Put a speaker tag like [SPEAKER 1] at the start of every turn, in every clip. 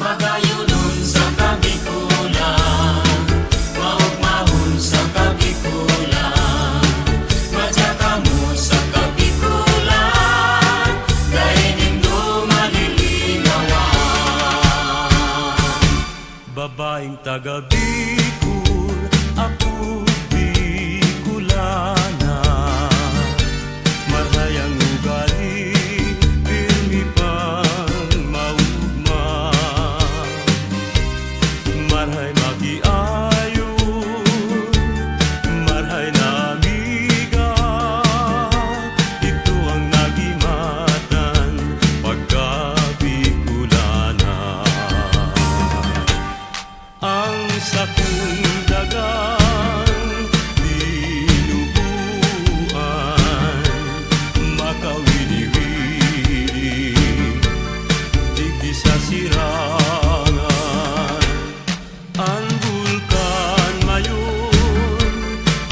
[SPEAKER 1] Magayunon sa kabikulan, maugmahon sa kabikulan, madyaka mo sa kabikulan, dahil do malilinawan.
[SPEAKER 2] Babaeng taga Bicol, ako Bicolana. Marhayang ugali, pirmi pang maugma. Marhay magiayo, marhay na amiga. Ito ang nagimatan pagka Bicolana. Ang sakong dagang dinubuan, makawili-wili, digdi sa sirangan. Ang bulkan mayon,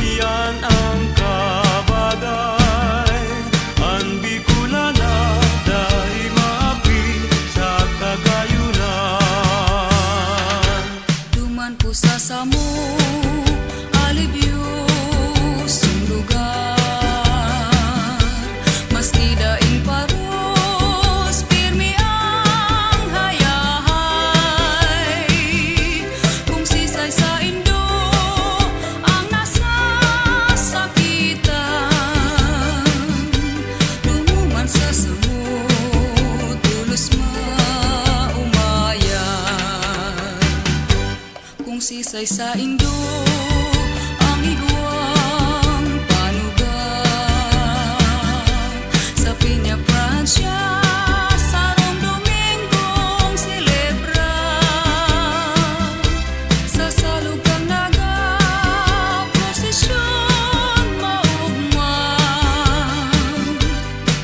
[SPEAKER 2] yan ang kabagay. Ang Bicolana, dahil maapi sa kagayunan.
[SPEAKER 3] Duman po sa samo, alibyo sulugan. Maski daing paros, pirmi ang hayahay. Kung sisay sa Indo, ang nasasakitan. Lumuman sa samo, tulos maumayan. Kung sisay sa Indo, ang igwang panugang. Sa Piña, Pransya, sa Rome, Domingong silebra. Sa salugang naga, prosesyon maugma.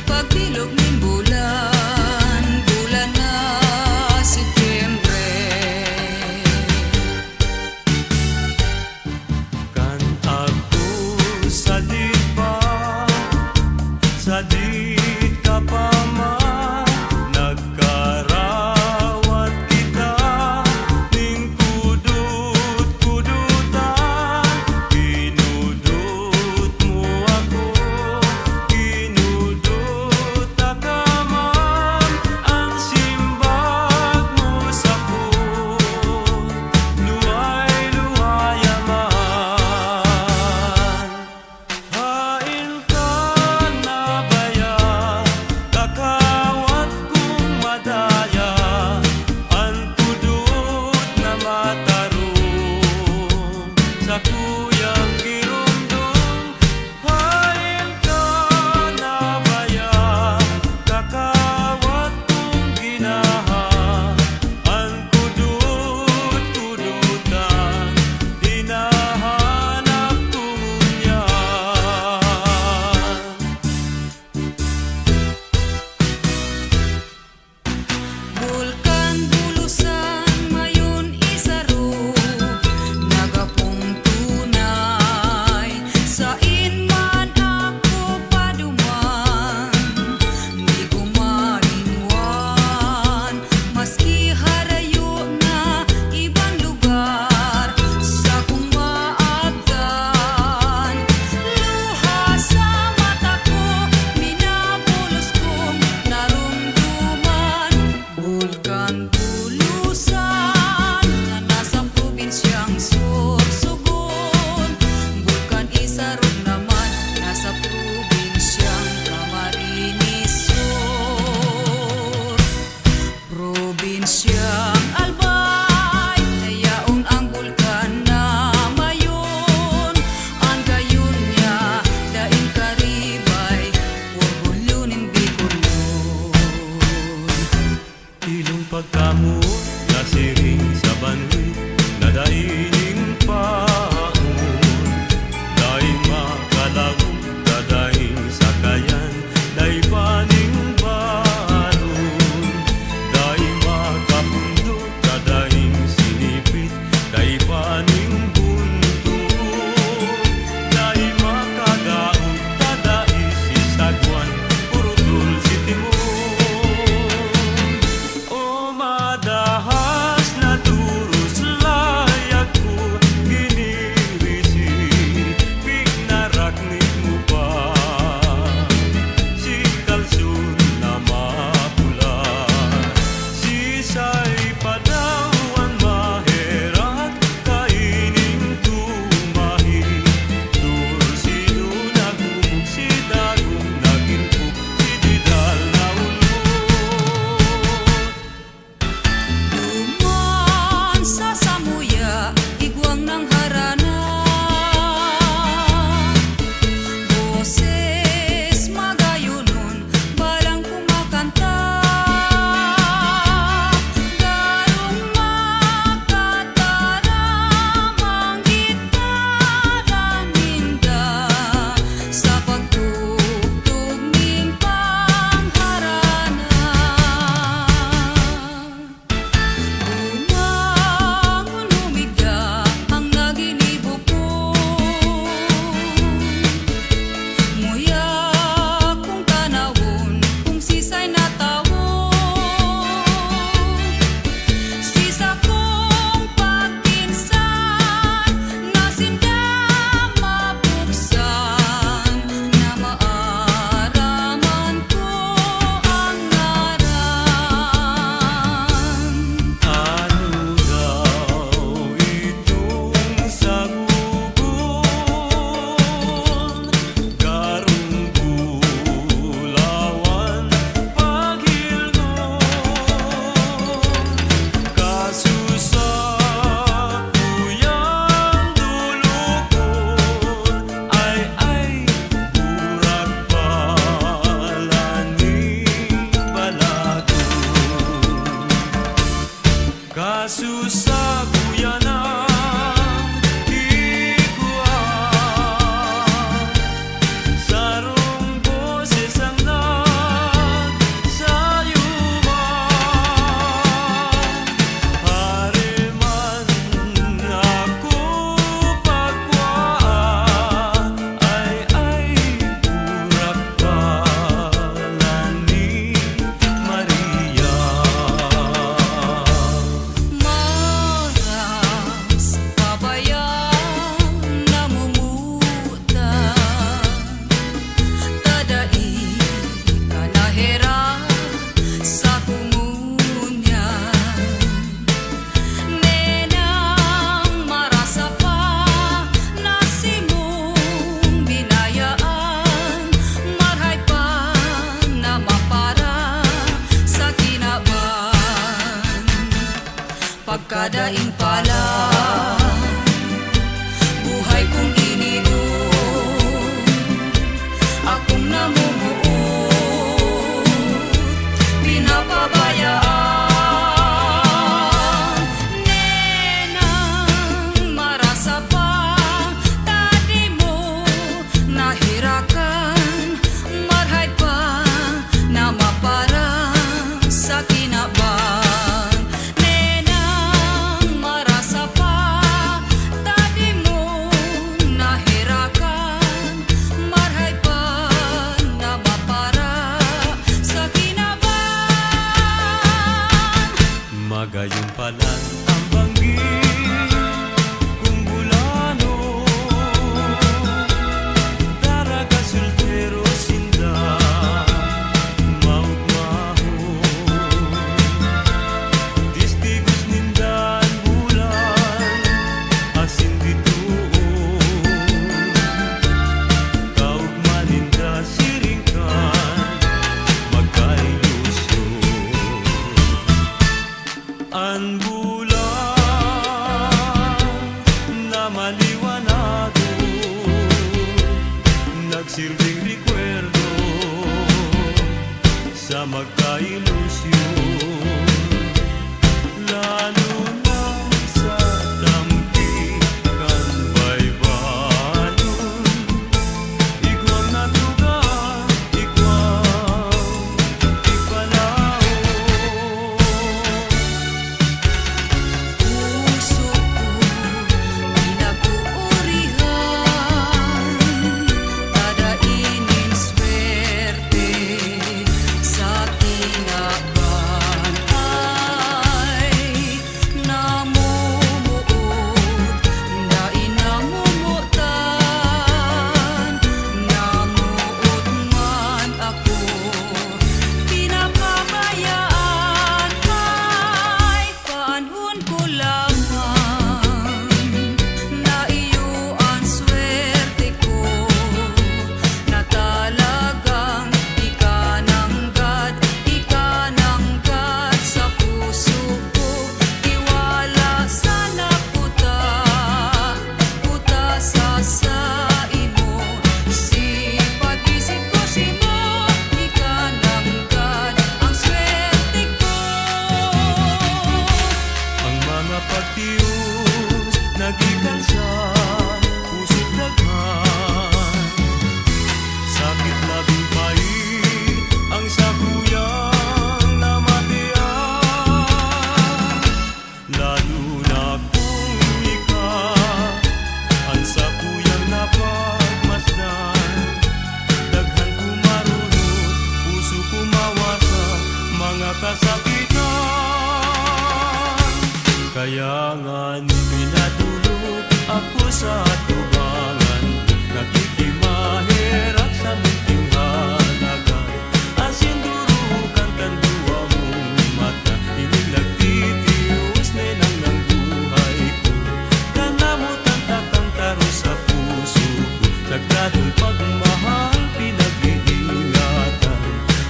[SPEAKER 3] Pagbilog ng bulan, bulan na Setyembre.
[SPEAKER 2] Kan ako sadit pa, sadit ka pa man. Nagkarawat kita, ning kudut-kudutan. Kinudut mo ako, kinudut ka man. Ang simbag mo sa puot, luway-luwaya man. Hain ka na baya, kakawat kong madaya. Ang kudut na matarong sa kuyang girundong. Hain ka na baya, kakawat kong ginaha. Ang kudut-kudutan, hinahanap ko ngunyan.
[SPEAKER 3] Bulkan bulusan mayon isaro, nagapong tunay. Sa inman ako paduman, di ko marinwan. Maski harayo na ibang lugar, sa kong maagdan. Luha sa mata ko, minabulos kong narumduman. Bulkan bulusan na nasa probinsyang Sorsogon. Bulkan isarog naman nasa probinsyang Camarines Sur. Probinsyang Albay, nayaon ang bulkan na mayon. Ang gayon niya, daing karibay, orgulyonin Bicolon.
[SPEAKER 2] Ilong pagkamot, nasiring sa banwi, nadaining paon. Dahil makalaw, dadaing sakayan, dahil paning baron. Dahil makapundot, dadaing sinipit, dahil paning buntot. Dahil makagaon, dadaing sisagwan, puro dulce timon. O madahan Kasusabuyan ang higuan, sarong boses ang nagsayuman. Hariman ako pagwaan, ay urak palan ni Maria.
[SPEAKER 3] Maras pabayang namumuta, tadai kanahera sa kumunyan. Nenang marasa pa nasimong binayaan, marhay pa na mapara sa kinaban. Pagkadaing pala, buhay kong ininom, akong namumuot, pinapabayaan. Nenang marasa pa, tadi mo nahirakan, marhay pa na mapara sa kinaban. Nenang marasa pa, tadi mo nahirakan, marhay pa na mapara sa kinaban.
[SPEAKER 2] Magayon palan ang banggit kung bulano, daraga sultero sinda maugmahon. Tistigos nindan bulan asin dituon, kaugman ninda siringkan magkailusyon. Ang bulan na maliwanado, nagsilbing rekwerdo sa magkailusyon. Lalo na sa tampikan baybayon, ikaw natugan, ikaw ipalaon.
[SPEAKER 3] Puso ko pinaguurihan, tadainin swerte sa kinaban. Ay namumuot, dain namumutan, namuot man ako, pinapabayaan. Ay paanhon ko lamang na iyo ang swerte ko, na talagang ikananggad sa puso ko. Tiwala sa naputa, puta sa imo, sipag isip ko simo, ikananggad ang swerte ko.
[SPEAKER 2] Ang mga pagtiyos nagikan sa puso't daghan, sakit labing pait ang sakuyang namatian. Lalo na kung ikaw ang sakuyang napagmasdan, daghan kumarunot, puso kumawasa mga kasakitan. Kaya nga ni pinatulog ako sa tubangan, nakikimahirap sa munting halaga. Asin durukan kan duwa mong mata, inig nagtitios nenang ng buhay ko. Kanamutan takang taro sa puso ko, sagradong pagmahal pinag-iingatan.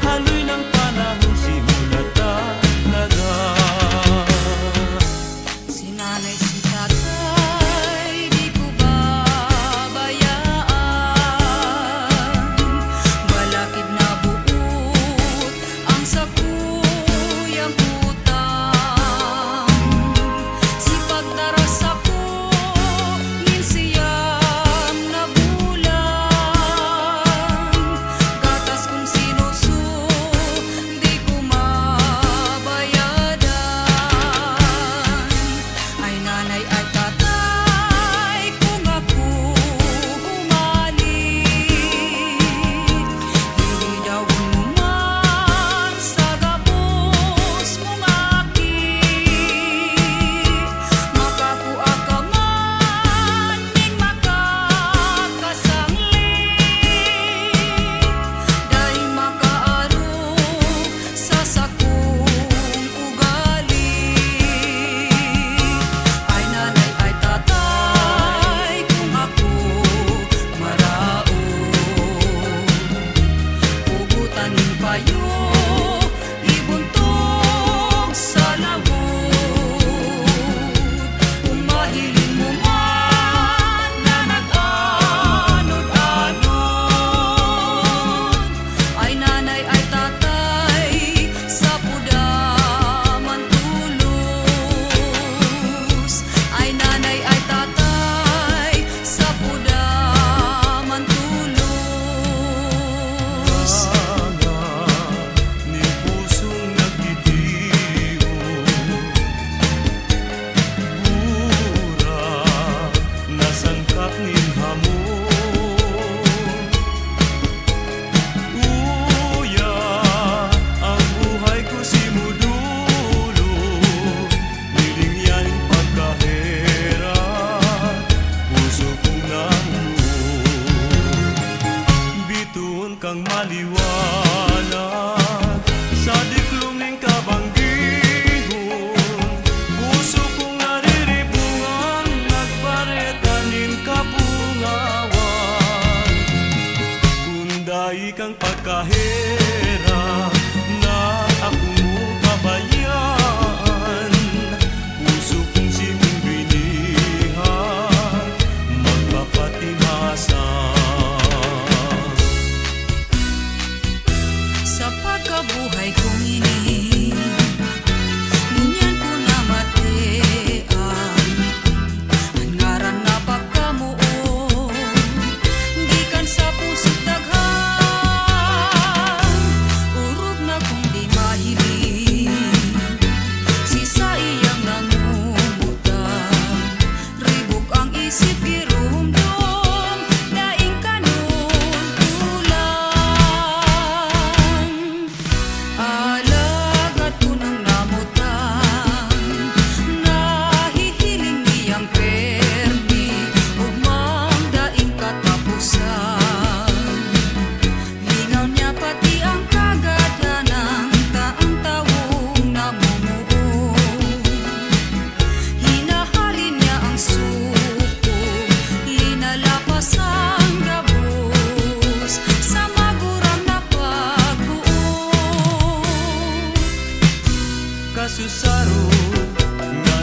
[SPEAKER 2] Haloy ng panahon simula talaga.
[SPEAKER 3] Si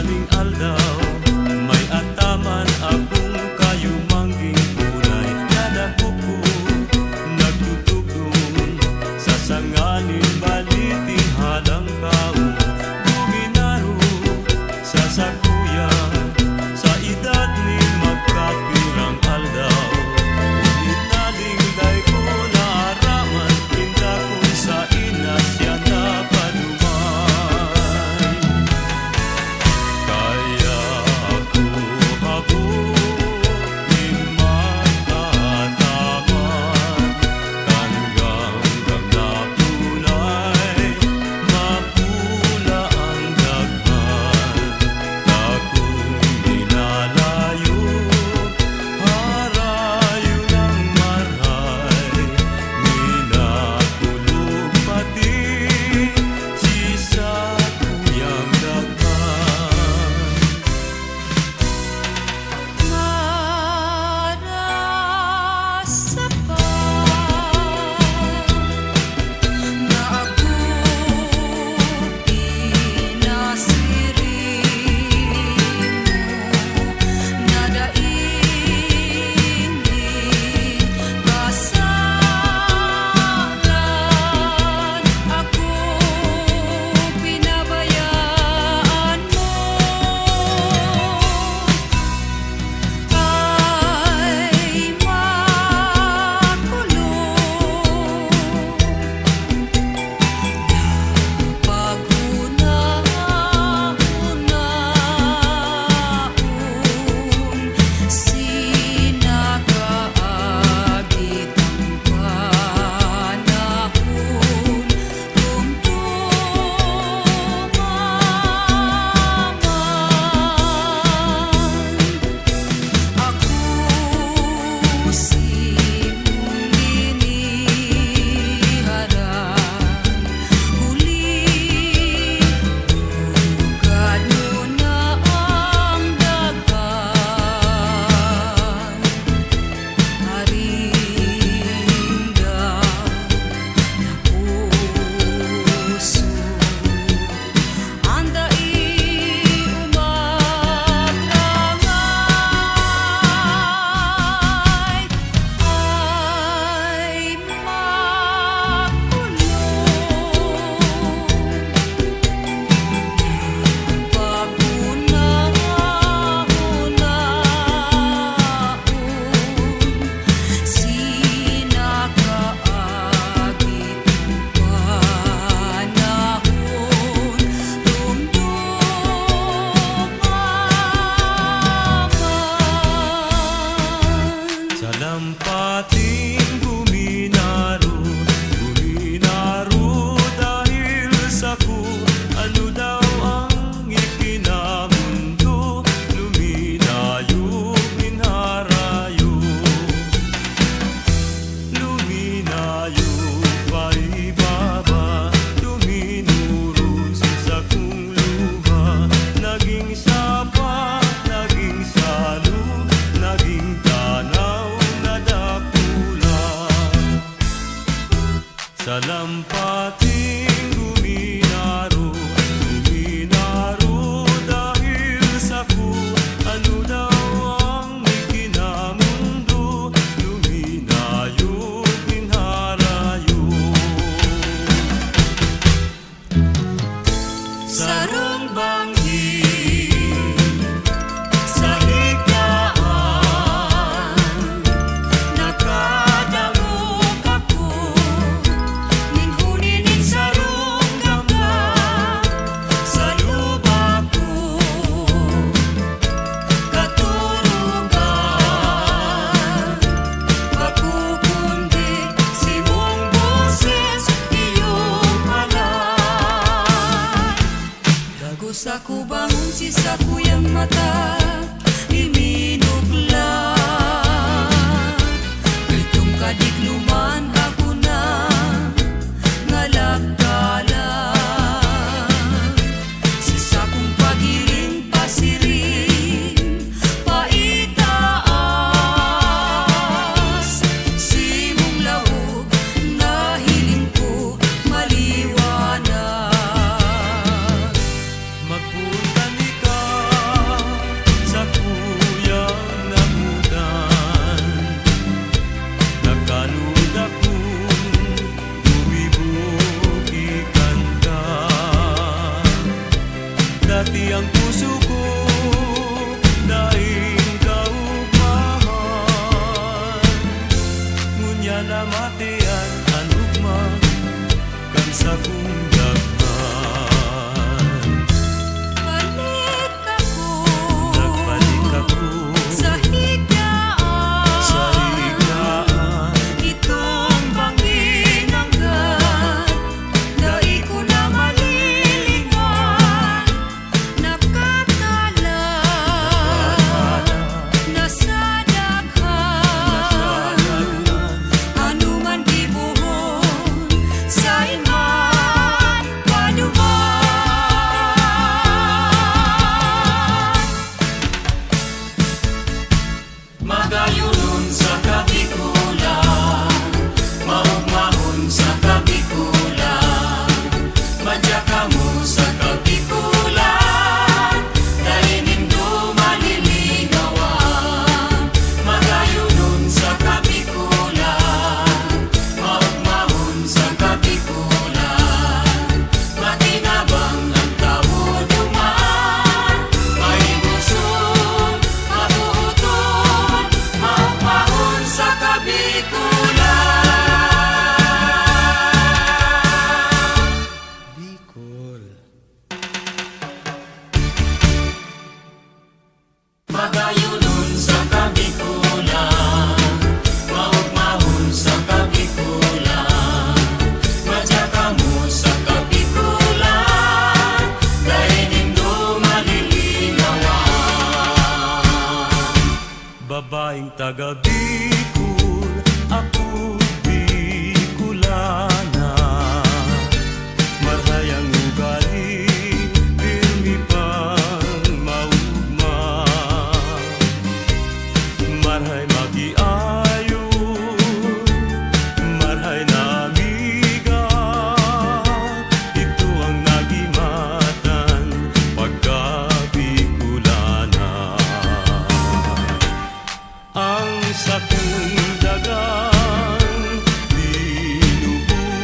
[SPEAKER 2] maling aldaw, may ataman akong kayumangging kulay. Nadako ko, nagtutugtog sa sanganin baliting halang kaon. Luminaro sa sakuya, sa edad ni magkapirang aldaw. Ngunit nalingday ko naaraman, tinda ko sa ina siya napadumay. Kaya ako habutin magtataman, hanggang napunay, mapula ang daghan. Takong minalayo, harayo ng maray, minakulog pati sisa kuyang daghan.
[SPEAKER 3] Marasa pa na ako pinasirimo, nadaingin kasalan, ako pinabayaan mo. Ay makulong pag-una-unaon, sinakaagit ang panahon, rumdumaman. Ako simong liniharan, huli ugad mo na ang daghan. Haringga na puso, andai umagrangay. Ay makulong pag-una-unaon, sinakaagit ang panahon, rumdumaman.
[SPEAKER 2] Sa lampating guminaro, guminaro dahil saku. Ano daw ang ikinamundo, luminayo, minharayo. Luminayo pa ibaba, luminuro sa sakong luha. Naging sapa, naging salo, naging tanaw na dakula. Sa lampating guminaro, guminaro dahil saku. Ano daw ang ikinamundo, luminayo, minharayo. Sarong banghing sa higdaan, nakadangog ako, ninghuninin sarong gamba, sa luba ko katurugan. Makukundi si mong boses, iyong halay. Dagos ako bangon si sakuyang mata, iminugla. Itong kadikluman ako na ngalagkala. Si sakong pagiring pasiring, paitaas. Si mong laog na hiling ko maliwanag. Magpunta ni ka ang puso ko daing kaugmahan. Ngunya na matian ang ugma kan sa kong daghan.
[SPEAKER 3] Balik ako
[SPEAKER 2] Nagbalik ako
[SPEAKER 3] sa higaan,
[SPEAKER 2] sa higaan.
[SPEAKER 3] itong bangin hanggan, dai ko na malilingan, nakatala na sa daghan, anuman gibuhon sa iman paduman.
[SPEAKER 1] Magayunon sa kabikulan, maugmahon sa kabikulan, madya kamo sa kabikulan, dahil nindo maliligawan. Magayunon sa kabikulan, maugmahon sa kabikulan, matinabang ang tao duman, mahimuson, matuuton, maugmahon sa kabikulan.
[SPEAKER 2] BICOl.
[SPEAKER 1] Magayunon sa kabikulan, maugmahon sa kabikulan, madya kamo sa kabikulan, dahil nindo maliligawan.
[SPEAKER 2] Babaeng taga BICOl, ako Bicolana. Marhayang ugali, pirmi pang maugma. Marhay magiayo, marhay na amiga. Ito ang nagimatan pagka Bicolana. Ang sakong dagang dinubuan,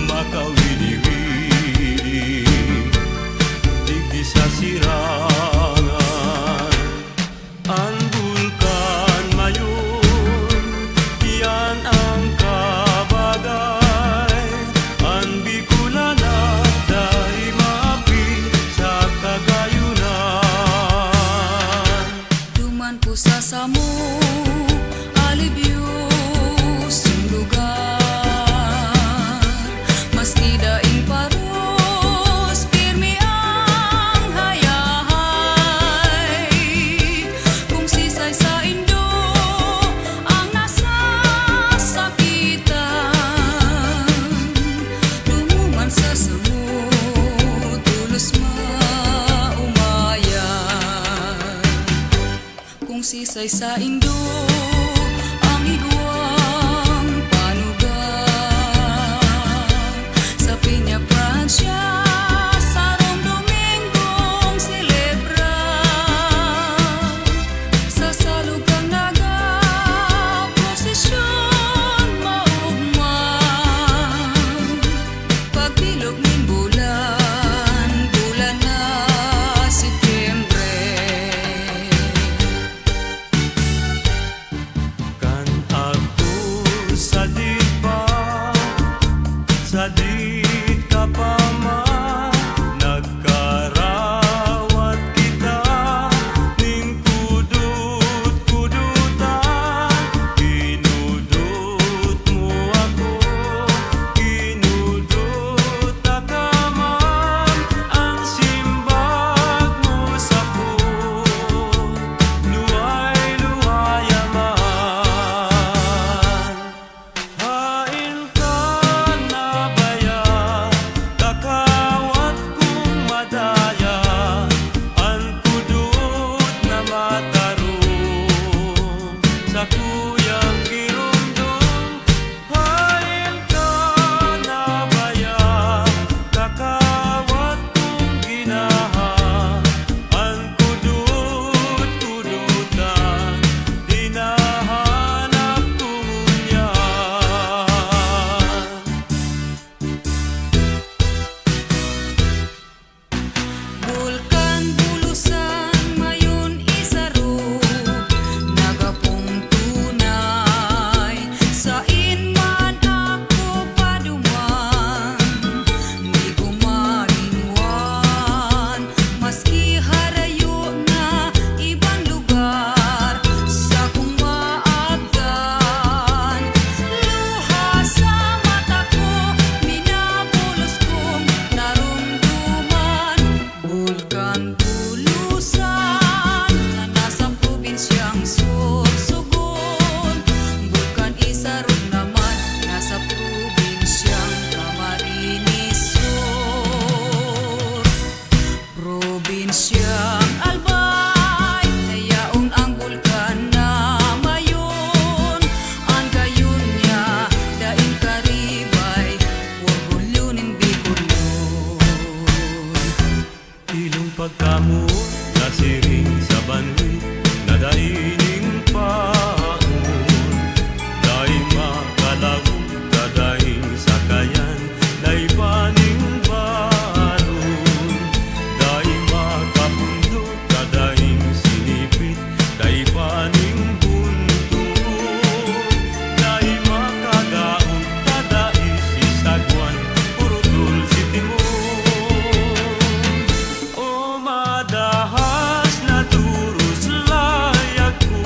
[SPEAKER 2] makawili-wili, digdi sa sirangan. Ang bulkan mayon, yan ang kabagay. Ang Bicolana, dahi maapi sa kagayunan.
[SPEAKER 3] Duman po sa samo, alibyos yung lugar, maski daing paros, pirmi ang hayahay. Kung sisay sa indo ang nasasakitan, lumuman sa samo, tulos maumayan. Kung sisay sa indo ang higwang panugang, sa Piña Francia sarong Domingong silebra, sa salug kang naga-prosesyon maugma, pagbilog ning bulan, bulan na Setyembre. siyang albay, nayaon ang bulkan na mayon. Ang gayon niya, daing karibay, Orgulyonin Bicolon.
[SPEAKER 2] Ilong pagkamo, nasiring sa banwi, nadaining paon. Dahil makalaw, dadaing sakayan, dahil paning baron. Dahil makapundo, dadaing sinipit, dahil paning buntuon. Dahil makadaon, dadaing sisagwan, purutol si timon. O madahas na turus layag ko,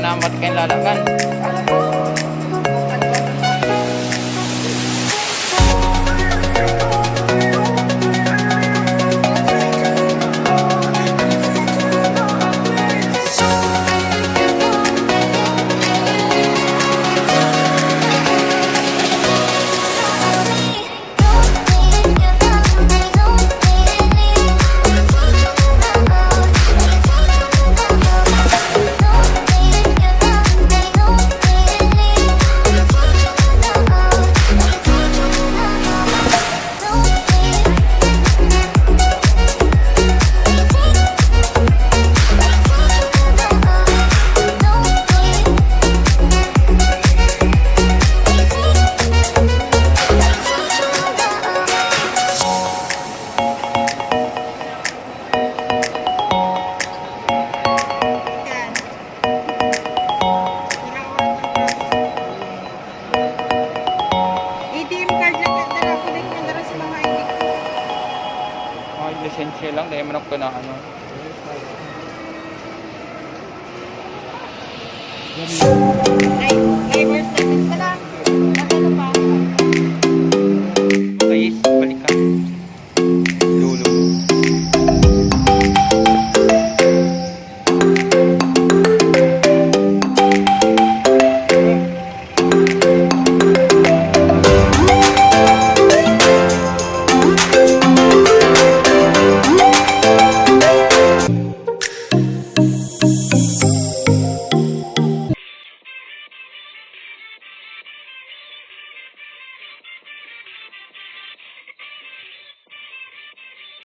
[SPEAKER 4] namat kayong lalagan.
[SPEAKER 5] ATM card lang yan dala ko din yung dala sa mga ID ko.
[SPEAKER 4] Ay, lisensya lang. Dahil manok ko na ano.
[SPEAKER 5] Ay,